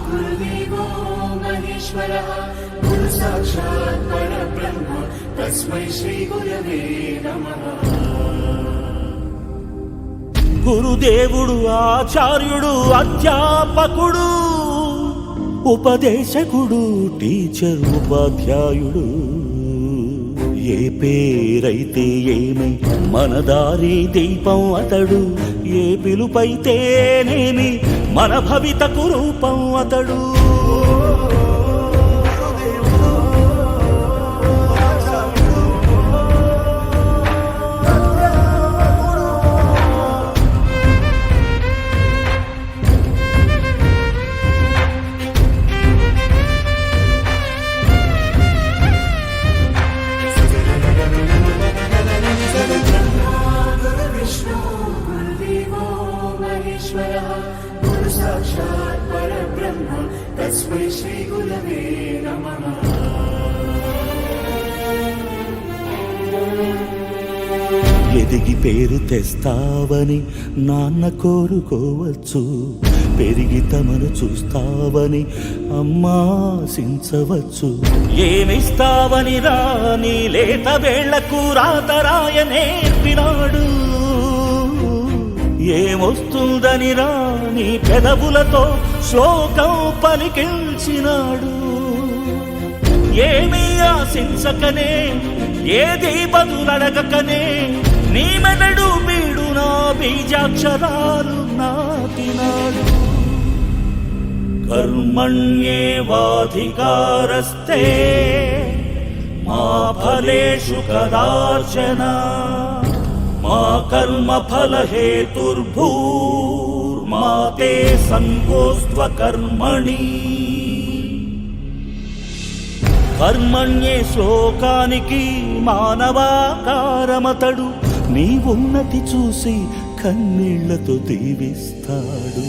गुरुदेवो महेश्वरः गुरु साक्षात् परब्रह्म तस्मै श्री गुरवे नमः। గురుదేవుడు ఆచార్యుడు అధ్యాపకుడు ఉపదేశకుడు టీచర్ ఉపాధ్యాయుడు ఏ పేరైతే ఏమి మన దారి దీపం అతడు ఏ పిలుపైతేనేమి మన భవితకు రూపం అతడు गुरु साक्षात् परब्रह्म तस्मै श्री गुरवे नमः। ఎదిగి పేరు తెస్తావని నాన్న కోరుకోవచ్చు పెరిగి తమను చూస్తావని అమ్మా సించవచ్చు ఏమిస్తావని రాని లేత వేళ్లకు రాతరాయ నేర్పినాడు ఏమొస్తుందని రాని పెదవులతో శ్లోకం పలికించినాడు ఏమీ ఆశించకనే ఏది బదులడగకనే నీ మెదడు బీడు నా బీజాక్షరాలు నాటినాడు కర్మణ్యేవాధికారస్తే మా ఫలేషు కదాచన మా కర్మ ఫల హేతుర్భూర్మా తే సంగోస్త్వ కర్మణి కర్మణ్యే శ్లోకానికి మానవాకారమతడు నీ ఉన్నతి చూసి కన్నీళ్లతో దీవిస్తాడు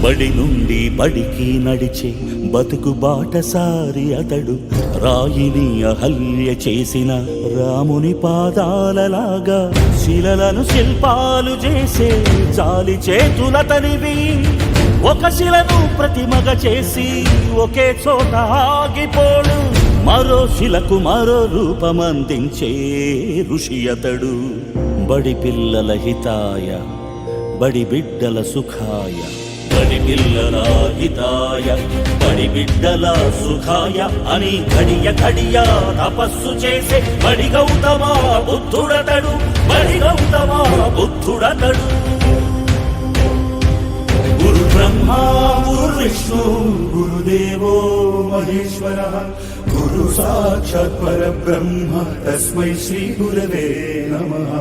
బడి నుండి బడికి నడిచే బతుకు బాటసారి అతడు రాయిని అహల్య చేసిన రాముని పాదాలలాగా శిలలను శిల్పాలు చేసే చాలి చేతులతనివి ఒక శిలను ప్రతిమగ చేసి ఒకే చోట ఆగిపోడు మరో శిలకు మరో రూపమందించే ఋషి అతడు బడి పిల్లల హితాయ బడి బిడ్డల సుఖాయ బడి పిల్లల హితాయ బడి బిడ్డల సుఖాయ అని ఘడియ ఘడియ తపస్సు చేసే బడి గౌతమ బుద్ధుడతడు బడి గౌతమ బుద్ధుడతడు గురు బ్రహ్మ గురు విష్ణు గురుదేవో మహేశ్వరః గురు సాక్షాత్ పరబ్రహ్మ తస్మై శ్రీ గురవే నమః।